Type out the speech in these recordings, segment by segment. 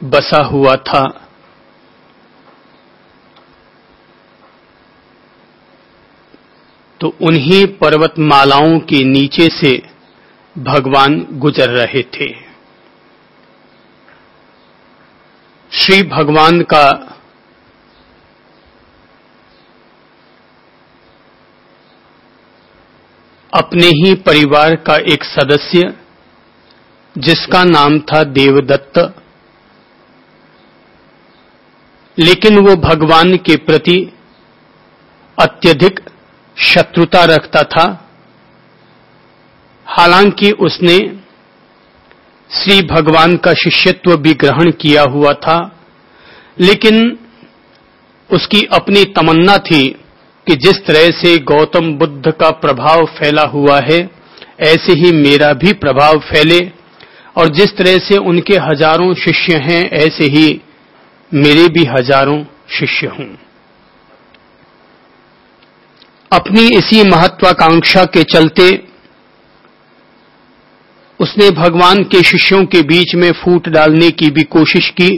बसा हुआ था। तो उन्हीं पर्वतमालाओं के नीचे से भगवान गुजर रहे थे। श्री भगवान का अपने ही परिवार का एक सदस्य, जिसका नाम था देवदत्त, लेकिन वो भगवान के प्रति अत्यधिक शत्रुता रखता था। हालांकि उसने श्री भगवान का शिष्यत्व भी ग्रहण किया हुआ था, लेकिन उसकी अपनी तमन्ना थी कि जिस तरह से गौतम बुद्ध का प्रभाव फैला हुआ है, ऐसे ही मेरा भी प्रभाव फैले, और जिस तरह से उनके हजारों शिष्य हैं, ऐसे ही मेरे भी हजारों शिष्य हों। अपनी इसी महत्वाकांक्षा के चलते उसने भगवान के शिष्यों के बीच में फूट डालने की भी कोशिश की,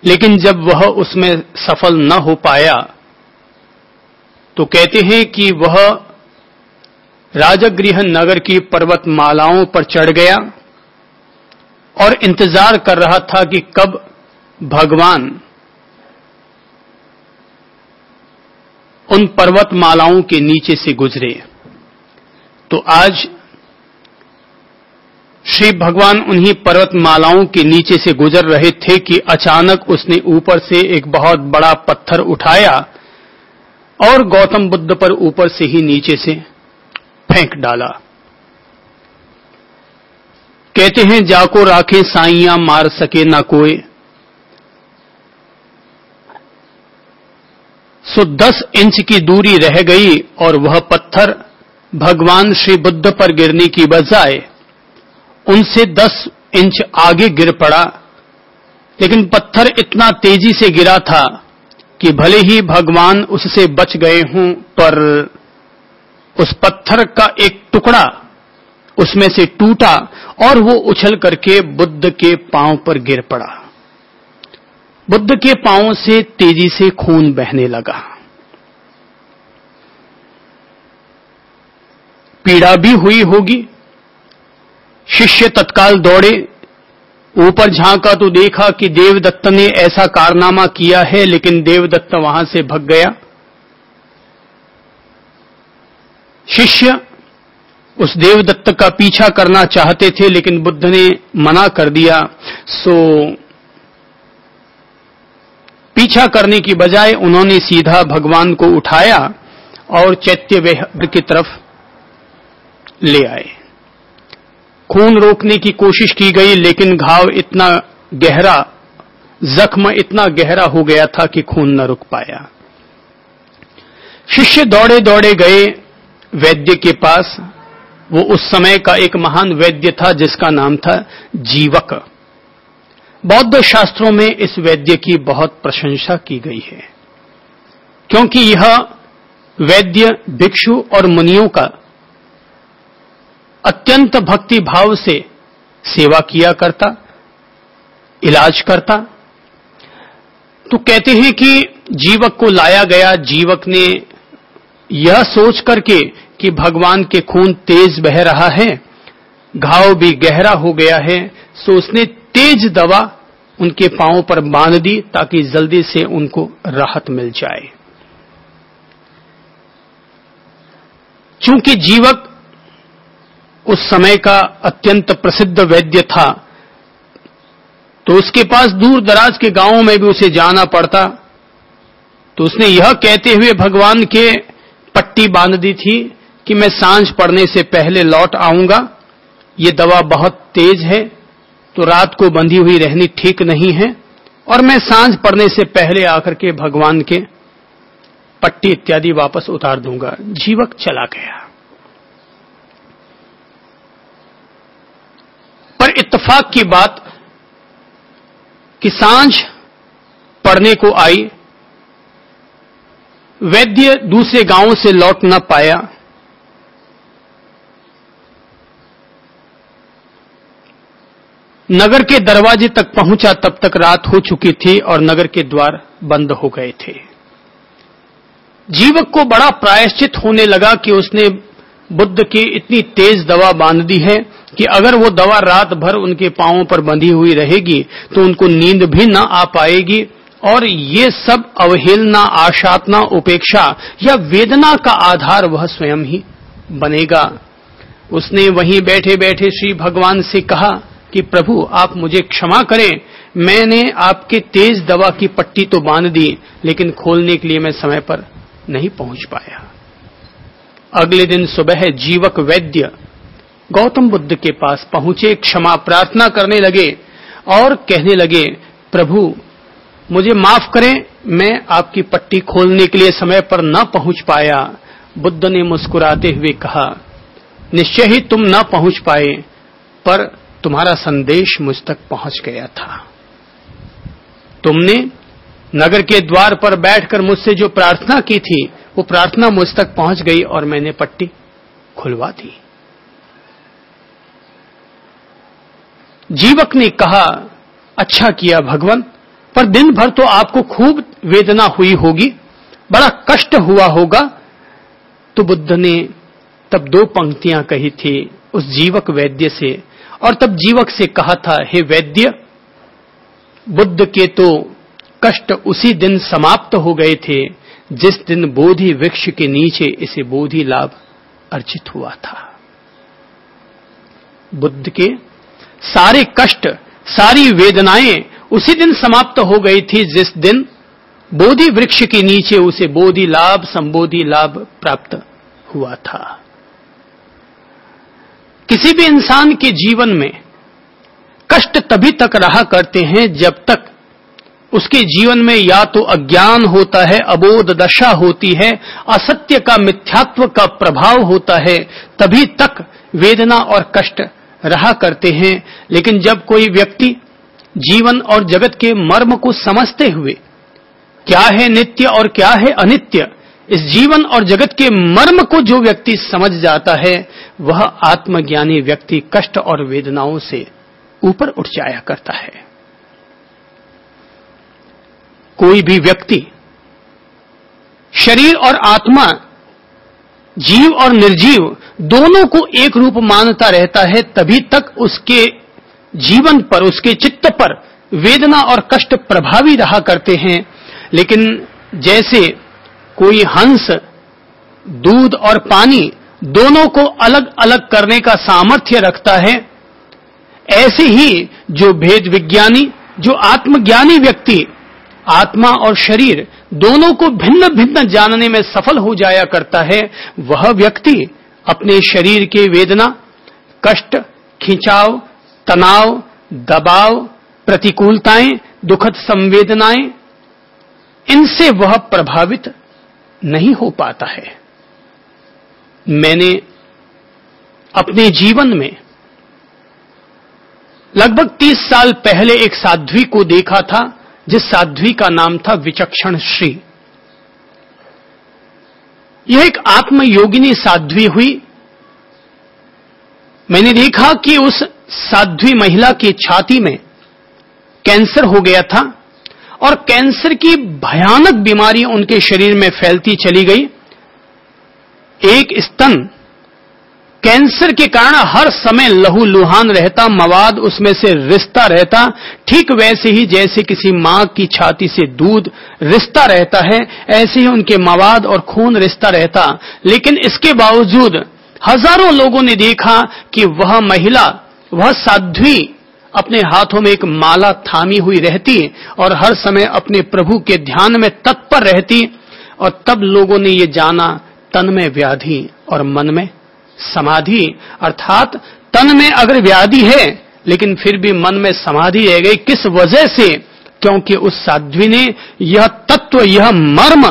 लेकिन जब वह उसमें सफल न हो पाया तो कहते हैं कि वह राजगृह नगर की पर्वतमालाओं पर चढ़ गया और इंतजार कर रहा था कि कब भगवान उन पर्वतमालाओं के नीचे से गुजरे। तो आज श्री भगवान उन्हीं पर्वतमालाओं के नीचे से गुजर रहे थे कि अचानक उसने ऊपर से एक बहुत बड़ा पत्थर उठाया और गौतम बुद्ध पर ऊपर से ही नीचे से फेंक डाला। कहते हैं, जाको राखे साइयां मार सके ना कोई, सो 10 इंच की दूरी रह गई और वह पत्थर भगवान श्री बुद्ध पर गिरने की बजाय उनसे 10 इंच आगे गिर पड़ा। लेकिन पत्थर इतना तेजी से गिरा था कि भले ही भगवान उससे बच गए हों, पर उस पत्थर का एक टुकड़ा उसमें से टूटा और वो उछल करके बुद्ध के पांव पर गिर पड़ा। बुद्ध के पांव से तेजी से खून बहने लगा। पीड़ा भी हुई होगी। शिष्य तत्काल दौड़े, ऊपर झांका तो देखा कि देवदत्त ने ऐसा कारनामा किया है, लेकिन देवदत्त वहां से भाग गया। शिष्य उस देवदत्त का पीछा करना चाहते थे, लेकिन बुद्ध ने मना कर दिया। सो पीछा करने की बजाय उन्होंने सीधा भगवान को उठाया और चैत्य विहार की तरफ ले आए। खून रोकने की कोशिश की गई, लेकिन घाव इतना गहरा, जख्म इतना गहरा हो गया था कि खून न रुक पाया। शिष्य दौड़े दौड़े गए वैद्य के पास। वो उस समय का एक महान वैद्य था, जिसका नाम था जीवक। बौद्ध शास्त्रों में इस वैद्य की बहुत प्रशंसा की गई है, क्योंकि यह वैद्य भिक्षु और मुनियों का अत्यंत भक्ति भाव से सेवा किया करता, इलाज करता। तो कहते हैं कि जीवक को लाया गया। जीवक ने यह सोच करके कि भगवान के खून तेज बह रहा है, घाव भी गहरा हो गया है, सो उसने तेज दवा उनके पांव पर बांध दी ताकि जल्दी से उनको राहत मिल जाए। चूंकि जीवक उस समय का अत्यंत प्रसिद्ध वैद्य था, तो उसके पास दूर दराज के गांवों में भी उसे जाना पड़ता। तो उसने यह कहते हुए भगवान के पट्टी बांध दी थी कि मैं सांझ पड़ने से पहले लौट आऊंगा। ये दवा बहुत तेज है, तो रात को बंधी हुई रहनी ठीक नहीं है, और मैं सांझ पड़ने से पहले आकर के भगवान के पट्टी इत्यादि वापस उतार दूंगा। जीवक चला गया। पर इत्तेफाक की बात कि सांझ पड़ने को आई, वैद्य दूसरे गांव से लौट न पाया। नगर के दरवाजे तक पहुंचा तब तक रात हो चुकी थी और नगर के द्वार बंद हो गए थे। जीवक को बड़ा प्रायश्चित होने लगा कि उसने बुद्ध की इतनी तेज दवा बांध दी है कि अगर वो दवा रात भर उनके पांवों पर बंधी हुई रहेगी तो उनको नींद भी न आ पाएगी और ये सब अवहेलना, आशातना, उपेक्षा या वेदना का आधार वह स्वयं ही बनेगा। उसने वहीं बैठे बैठे श्री भगवान से कहा कि प्रभु आप मुझे क्षमा करें, मैंने आपके तेज दवा की पट्टी तो बांध दी लेकिन खोलने के लिए मैं समय पर नहीं पहुंच पाया। अगले दिन सुबह जीवक वैद्य गौतम बुद्ध के पास पहुंचे, क्षमा प्रार्थना करने लगे और कहने लगे प्रभु मुझे माफ करें, मैं आपकी पट्टी खोलने के लिए समय पर न पहुंच पाया। बुद्ध ने मुस्कुराते हुए कहा निश्चय ही तुम न पहुंच पाए, पर तुम्हारा संदेश मुझ तक पहुंच गया था। तुमने नगर के द्वार पर बैठकर मुझसे जो प्रार्थना की थी वो प्रार्थना मुझ तक पहुंच गई और मैंने पट्टी खुलवा दी। जीवक ने कहा अच्छा किया भगवान, पर दिन भर तो आपको खूब वेदना हुई होगी, बड़ा कष्ट हुआ होगा। तो बुद्ध ने तब 2 पंक्तियां कही थी उस जीवक वैद्य से और तब जीवक से कहा था हे वैद्य, बुद्ध के तो कष्ट उसी दिन समाप्त हो गए थे जिस दिन बोधि वृक्ष के नीचे इसे बोधि लाभ अर्जित हुआ था। बुद्ध के सारे कष्ट, सारी वेदनाएं उसी दिन समाप्त हो गई थी जिस दिन बोधि वृक्ष के नीचे उसे बोधि लाभ, संबोधि लाभ प्राप्त हुआ था। किसी भी इंसान के जीवन में कष्ट तभी तक रहा करते हैं जब तक उसके जीवन में या तो अज्ञान होता है, अबोध दशा होती है, असत्य का, मिथ्यात्व का प्रभाव होता है, तभी तक वेदना और कष्ट रहा करते हैं। लेकिन जब कोई व्यक्ति जीवन और जगत के मर्म को समझते हुए क्या है नित्य और क्या है अनित्य, इस जीवन और जगत के मर्म को जो व्यक्ति समझ जाता है वह आत्मज्ञानी व्यक्ति कष्ट और वेदनाओं से ऊपर उठ जाया करता है। कोई भी व्यक्ति शरीर और आत्मा, जीव और निर्जीव दोनों को एक रूप मानता रहता है, तभी तक उसके जीवन पर, उसके चित्त पर वेदना और कष्ट प्रभावी रहा करते हैं। लेकिन जैसे कोई हंस दूध और पानी दोनों को अलग अलग करने का सामर्थ्य रखता है, ऐसे ही जो भेद विज्ञानी, जो आत्मज्ञानी व्यक्ति आत्मा और शरीर दोनों को भिन्न भिन्न जानने में सफल हो जाया करता है, वह व्यक्ति अपने शरीर के वेदना, कष्ट, खिंचाव, तनाव, दबाव, प्रतिकूलताएं, दुखद संवेदनाएं, इनसे वह प्रभावित नहीं हो पाता है। मैंने अपने जीवन में लगभग 30 साल पहले एक साध्वी को देखा था, जिस साध्वी का नाम था विचक्षण श्री। यह एक आत्मयोगिनी साध्वी हुई। मैंने देखा कि उस साध्वी महिला की छाती में कैंसर हो गया था और कैंसर की भयानक बीमारी उनके शरीर में फैलती चली गई। एक स्तन कैंसर के कारण हर समय लहूलुहान रहता, मवाद उसमें से रिसता रहता, ठीक वैसे ही जैसे किसी मां की छाती से दूध रिसता रहता है, ऐसे ही उनके मवाद और खून रिसता रहता। लेकिन इसके बावजूद हजारों लोगों ने देखा कि वह महिला, वह साध्वी अपने हाथों में एक माला थामी हुई रहती और हर समय अपने प्रभु के ध्यान में तत्पर रहती। और तब लोगों ने ये जाना, तन में व्याधि और मन में समाधि, अर्थात तन में अगर व्याधि है लेकिन फिर भी मन में समाधि रह गई। किस वजह से? क्योंकि उस साध्वी ने यह तत्व, यह मर्म,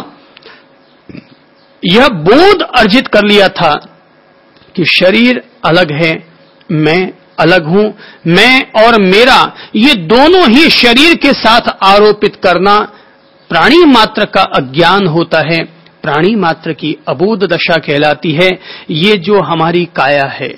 यह बोध अर्जित कर लिया था कि शरीर अलग है, मैं अलग हूं, मैं और मेरा, ये दोनों ही शरीर के साथ आरोपित करना प्राणी मात्र का अज्ञान होता है, प्राणी मात्र की अबोध दशा कहलाती है। ये जो हमारी काया है,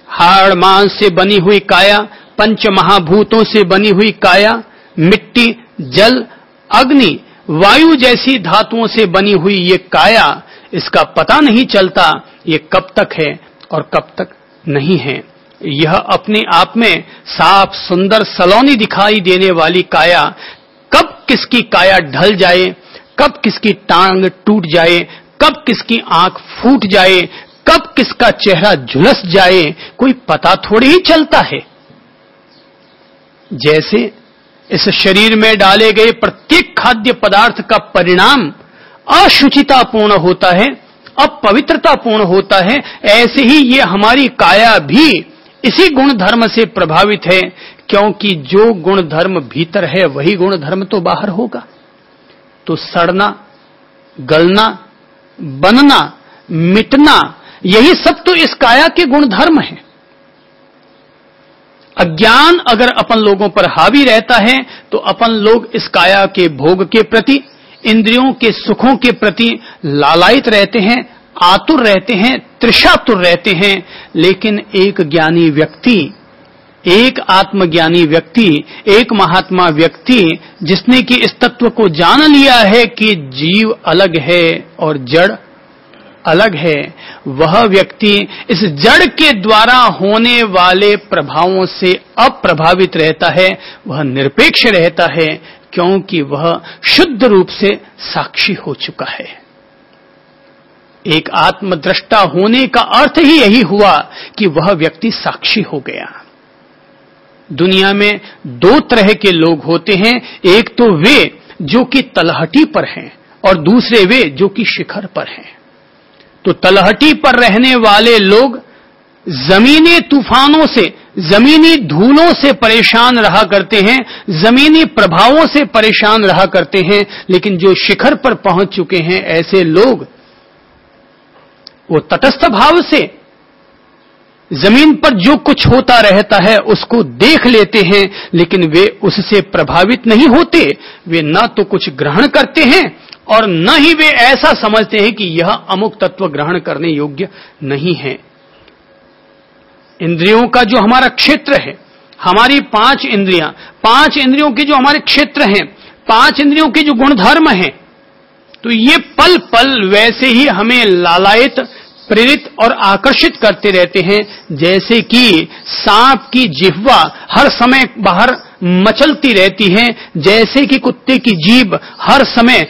हाड़ मांस से बनी हुई काया, पंच महाभूतों से बनी हुई काया, मिट्टी, जल, अग्नि, वायु जैसी धातुओं से बनी हुई ये काया, इसका पता नहीं चलता ये कब तक है और कब तक नहीं है। यह अपने आप में साफ सुंदर सलोनी दिखाई देने वाली काया कब किसकी काया ढल जाए, कब किसकी टांग टूट जाए, कब किसकी आंख फूट जाए, कब किसका चेहरा झुलस जाए, कोई पता थोड़ी ही चलता है। जैसे इस शरीर में डाले गए प्रत्येक खाद्य पदार्थ का परिणाम अशुचितापूर्ण होता है, अपवित्रतापूर्ण होता है, ऐसे ही ये हमारी काया भी इसी गुण धर्म से प्रभावित है, क्योंकि जो गुण धर्म भीतर है वही गुण धर्म तो बाहर होगा। तो सड़ना, गलना, बनना, मिटना, यही सब तो इस काया के गुण धर्म है। अज्ञान अगर अपन लोगों पर हावी रहता है तो अपन लोग इस काया के भोग के प्रति, इंद्रियों के सुखों के प्रति लालायित रहते हैं, आतुर रहते हैं, तृषातुर रहते हैं। लेकिन एक ज्ञानी व्यक्ति, एक आत्मज्ञानी व्यक्ति, एक महात्मा व्यक्ति जिसने कि इस तत्व को जान लिया है कि जीव अलग है और जड़ अलग है, वह व्यक्ति इस जड़ के द्वारा होने वाले प्रभावों से अप्रभावित रहता है, वह निरपेक्ष रहता है, क्योंकि वह शुद्ध रूप से साक्षी हो चुका है। एक आत्मद्रष्टा होने का अर्थ ही यही हुआ कि वह व्यक्ति साक्षी हो गया। दुनिया में दो तरह के लोग होते हैं, एक तो वे जो कि तलहटी पर हैं और दूसरे वे जो कि शिखर पर हैं। तो तलहटी पर रहने वाले लोग जमीनी तूफानों से, जमीनी धूलों से परेशान रहा करते हैं, जमीनी प्रभावों से परेशान रहा करते हैं। लेकिन जो शिखर पर पहुंच चुके हैं ऐसे लोग, वो तटस्थ भाव से जमीन पर जो कुछ होता रहता है उसको देख लेते हैं, लेकिन वे उससे प्रभावित नहीं होते। वे न तो कुछ ग्रहण करते हैं और न ही वे ऐसा समझते हैं कि यह अमुक तत्व ग्रहण करने योग्य नहीं है। इंद्रियों का जो हमारा क्षेत्र है, हमारी पांच इंद्रियों के जो हमारे क्षेत्र हैं, पांच इंद्रियों के जो गुणधर्म हैं, तो ये पल पल वैसे ही हमें लालायित, प्रेरित और आकर्षित करते रहते हैं, जैसे कि सांप की जिह्वा हर समय बाहर मचलती रहती है, जैसे कि कुत्ते की जीभ हर समय